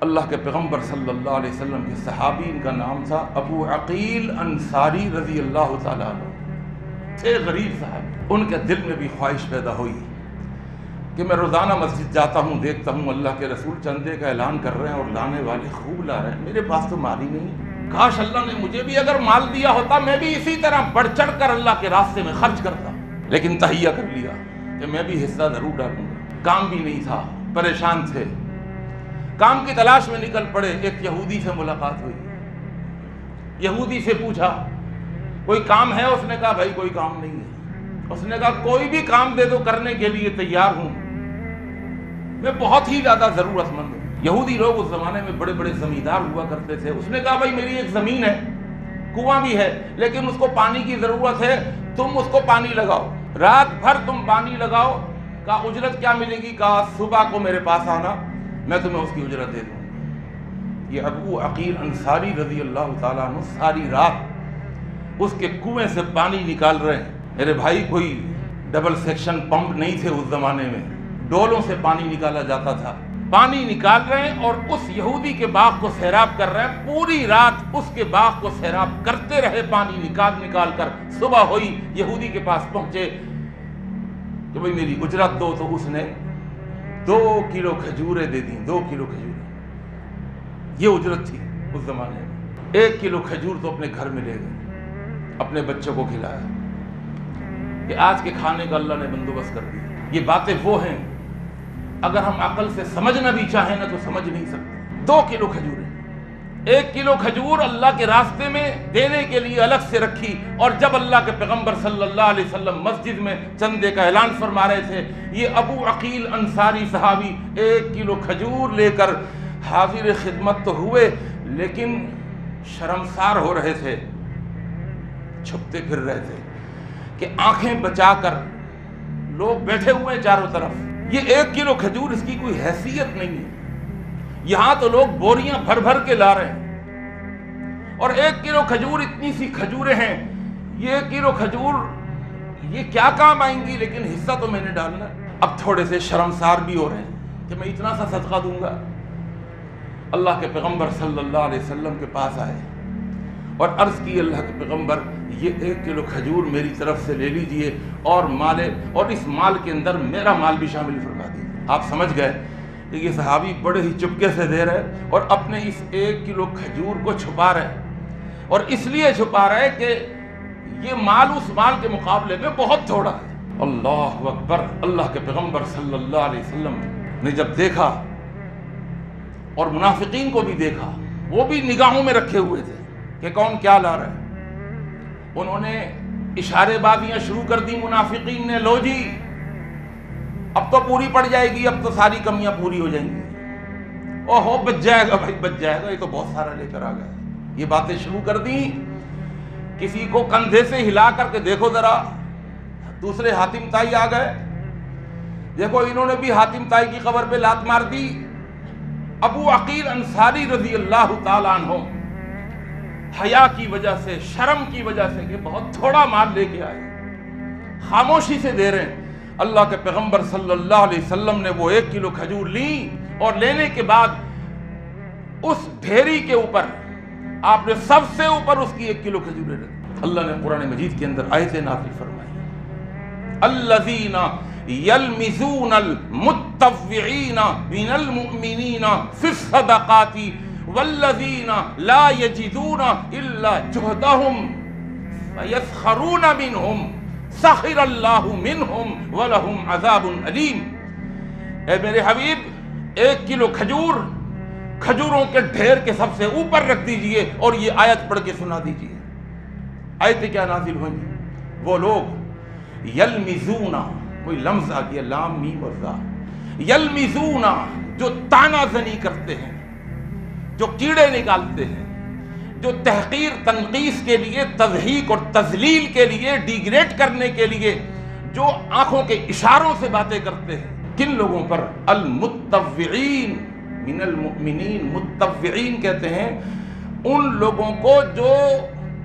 اللہ کے پیغمبر صلی اللہ علیہ وسلم کے صحابی، ان کا نام تھا ابو عقیل انصاری رضی اللہ تعالیٰ عنہ، تھے غریب صاحب۔ ان کے دل میں بھی خواہش پیدا ہوئی کہ میں روزانہ مسجد جاتا ہوں، دیکھتا ہوں اللہ کے رسول چندے کا اعلان کر رہے ہیں اور لانے والے خوب لا رہے ہیں، میرے پاس تو مال ہی نہیں، کاش اللہ نے مجھے بھی اگر مال دیا ہوتا، میں بھی اسی طرح بڑھ چڑھ کر اللہ کے راستے میں خرچ کرتا۔ لیکن تہیہ کر لیا کہ میں بھی حصہ ضرور ڈالوں گا۔ کام بھی نہیں تھا، پریشان تھے، کام کی تلاش میں نکل پڑے۔ ایک یہودی سے ملاقات ہوئی، یہودی سے پوچھا کوئی کام ہے؟ اس نے کہا بھائی کوئی کام نہیں ہے۔ اس نے کہا کوئی بھی کام دے دو، کرنے کے لیے تیار ہوں، میں بہت ہی زیادہ ضرورت مند ہوں۔ یہودی لوگ اس زمانے میں بڑے بڑے زمیندار ہوا کرتے تھے۔ اس نے کہا بھائی میری ایک زمین ہے، کنواں بھی ہے، لیکن اس کو پانی کی ضرورت ہے، تم اس کو پانی لگاؤ، رات بھر تم پانی لگاؤ۔ کہا اجرت کیا ملے گی؟ کہا صبح کو میرے پاس آنا، میں تمہیں اس کی اجرت دے دوں۔ یہ ابو عقیل انصاری رضی اللہ تعالیٰ عنہ ساری رات اس کے کنویں سے پانی نکال رہے ہیں۔ میرے بھائی کوئی ڈبل سیکشن پمپ نہیں تھے اس زمانے میں، ڈولوں سے پانی نکالا جاتا تھا۔ پانی نکال رہے ہیں اور اس یہودی کے باغ کو سیراب کر رہے ہیں۔ پوری رات اس کے باغ کو سیراب کرتے رہے، پانی نکال کر۔ صبح ہوئی، یہودی کے پاس پہنچے کہ بھئی میری اجرت دو، تو اس نے 2 کلو کھجوریں دے دیں۔ 2 کلو کھجوریں، یہ اجرت تھی اس زمانے میں۔ 1 کلو کھجور تو اپنے گھر میں لے گئے، اپنے بچوں کو کھلایا کہ آج کے کھانے کا اللہ نے بندوبست کر دیا۔ یہ باتیں وہ ہیں اگر ہم عقل سے سمجھنا بھی چاہیں نا تو سمجھ نہیں سکتے۔ 2 کلو کھجوریں، 1 کلو کھجور اللہ کے راستے میں دینے کے لیے الگ سے رکھی۔ اور جب اللہ کے پیغمبر صلی اللہ علیہ وسلم مسجد میں چندے کا اعلان فرما رہے تھے، یہ ابو عقیل انصاری صحابی 1 کلو کھجور لے کر حاضر خدمت تو ہوئے، لیکن شرمسار ہو رہے تھے، چھپتے پھر رہے تھے کہ آنکھیں بچا کر لوگ بیٹھے ہوئے ہیں چاروں طرف۔ یہ 1 کلو کھجور، اس کی کوئی حیثیت نہیں ہے، یہاں تو لوگ بوریاں بھر بھر کے لا رہے ہیں، اور 1 کلو کھجور، اتنی سی کھجوریں ہیں، یہ 1 کلو کھجور یہ کیا کام آئیں گی، لیکن حصہ تو میں نے ڈالنا ہے۔ اب تھوڑے سے شرمسار بھی ہو رہے ہیں کہ میں اتنا سا صدقہ دوں گا۔ اللہ کے پیغمبر صلی اللہ علیہ وسلم کے پاس آئے اور عرض کی اللہ کے پیغمبر یہ 1 کلو کھجور میری طرف سے لے لیجئے، اور اس مال کے اندر میرا مال بھی شامل فرما دیجیے۔ آپ سمجھ گئے کہ یہ صحابی بڑے ہی چپکے سے دے رہے اور اپنے اس 1 کلو کھجور کو چھپا رہے، اور اس لیے چھپا رہے کہ یہ مال اس مال کے مقابلے میں بہت تھوڑا ہے۔ اللہ اکبر! اللہ کے پیغمبر صلی اللہ علیہ وسلم نے جب دیکھا اور منافقین کو بھی دیکھا، وہ بھی نگاہوں میں رکھے ہوئے تھے کہ کون کیا لا رہا ہے، انہوں نے اشارے بازیاں شروع کر دی منافقین نے، لو جی اب تو پوری پڑ جائے گی، اب تو ساری کمیاں پوری ہو جائیں گی، اوہو بچ جائے گا بھائی، بچ جائے گا، یہ تو بہت سارا لے کر آ گیا۔ یہ باتیں شروع کر دیں، کسی کو کندھے سے ہلا کر کے دیکھو ذرا، دوسرے حاتم تائی آ گئے، دیکھو انہوں نے بھی حاتم تائی کی قبر پہ لات مار دی۔ ابو عقیل انصاری رضی اللہ تعالیٰ عنہ حیا کی وجہ سے، شرم کی وجہ سے کہ بہت تھوڑا مال لے کے آئے، خاموشی سے دے رہے ہیں۔ اللہ کے پیغمبر صلی اللہ علیہ وسلم نے وہ 1 کلو کھجور لی، اور لینے کے بعد اس ڈھیری کے اوپر آپ نے سب سے اوپر اس کی 1 کلو کھجوریں رکھی۔ اللہ نے قرآن مجید کے اندر آیتیں نازل فرمائی، الذین یلمزون المتطوعین من المؤمنین فی الصدقات والذین لا یجدون الا جہدہم فیسخرون منہم سخر اللہ منہم ولہم عذاب علیم۔ اے میرے حبیب 1 کلو کھجوروں کے ڈھیر کے سب سے اوپر رکھ دیجئے اور یہ آیت پڑھ کے سنا دیجئے۔ آیتیں کیا نازل ہوئیں؟ وہ لوگ یلمزون، کوئی لمز آ گیا، لام میم اور زا، یلمزون جو تانا زنی کرتے ہیں، جو کیڑے نکالتے ہیں، جو تحقیر تنقیس کے لیے، تضحیک اور تذلیل کے لیے، ڈیگریڈ کرنے کے لیے جو آنکھوں کے اشاروں سے باتیں کرتے ہیں، کن لوگوں پر؟ المتطوعین من المؤمنین۔ متطوعین کہتے ہیں ان لوگوں کو جو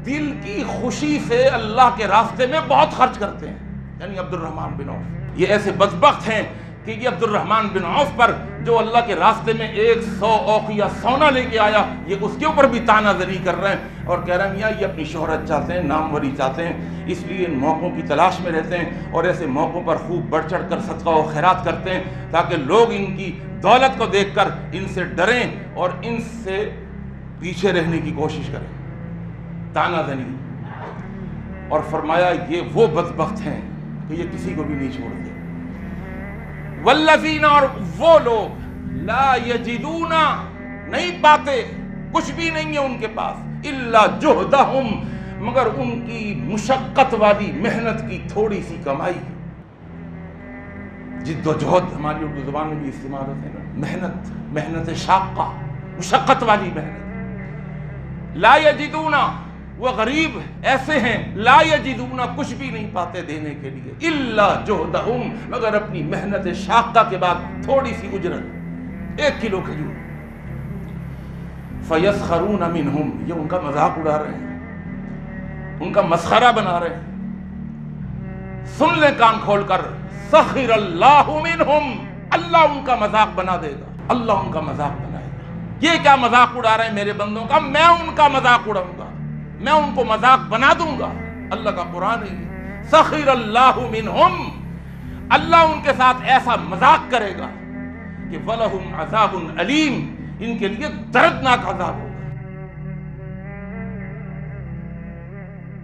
دل کی خوشی سے اللہ کے راستے میں بہت خرچ کرتے ہیں، یعنی عبد الرحمن بن عوف۔ یہ ایسے بدبخت ہیں کہ یہ عبد الرحمن بن عوف پر جو اللہ کے راستے میں 100 اوقیہ سونا لے کے آیا، یہ اس کے اوپر بھی تانا زنی کر رہے ہیں اور کہہ رہے ہیں میاں یہ اپنی شہرت چاہتے ہیں، ناموری چاہتے ہیں، اس لیے ان موقعوں کی تلاش میں رہتے ہیں اور ایسے موقعوں پر خوب بڑھ چڑھ کر صدقہ و خیرات کرتے ہیں تاکہ لوگ ان کی دولت کو دیکھ کر ان سے ڈریں اور ان سے پیچھے رہنے کی کوشش کریں، تانا زنی۔ اور فرمایا یہ وہ بدبخت ہیں کہ یہ کسی کو بھی نہیں چھوڑتے۔ والذین، اور وہ لوگ لا یجدون، نہیں پاتے، کچھ بھی نہیں ہے ان کے پاس، الا جہدہم، مگر ان کی مشقت والی محنت کی تھوڑی سی کمائی۔ جد و جہد ہماری اردو زبان میں بھی استعمال ہوتے ہیں نا، محنت شاقہ، مشقت والی محنت۔ لا یجدون، وہ غریب ایسے ہیں لا یجدون، کچھ بھی نہیں پاتے دینے کے لیے، الا جہدہم، مگر اپنی محنت شاقہ کے بعد تھوڑی سی اجرت، 1 کلو کھجور۔ فیسخرون منہم، یہ ان کا مذاق اڑا رہے ہیں، ان کا مسخرہ بنا رہے ہیں۔ سن لیں کان کھول کر، سخر اللہ منہم، اللہ ان کا مذاق بنا دے گا، اللہ ان کا مذاق بنائے گا۔ یہ کیا مذاق اڑا رہے ہیں میرے بندوں کا، میں ان کا مذاق اڑاؤں گا، میں ان کو مذاق بنا دوں گا۔ اللہ کا قرآن ہے، سخر اللہ منہم، اللہ ان کے ساتھ ایسا مذاق کرے گا کہ وَلَهُمْ عَذَابٌ عَلِيمٌ، ان کے لیے دردناک عذاب ہو۔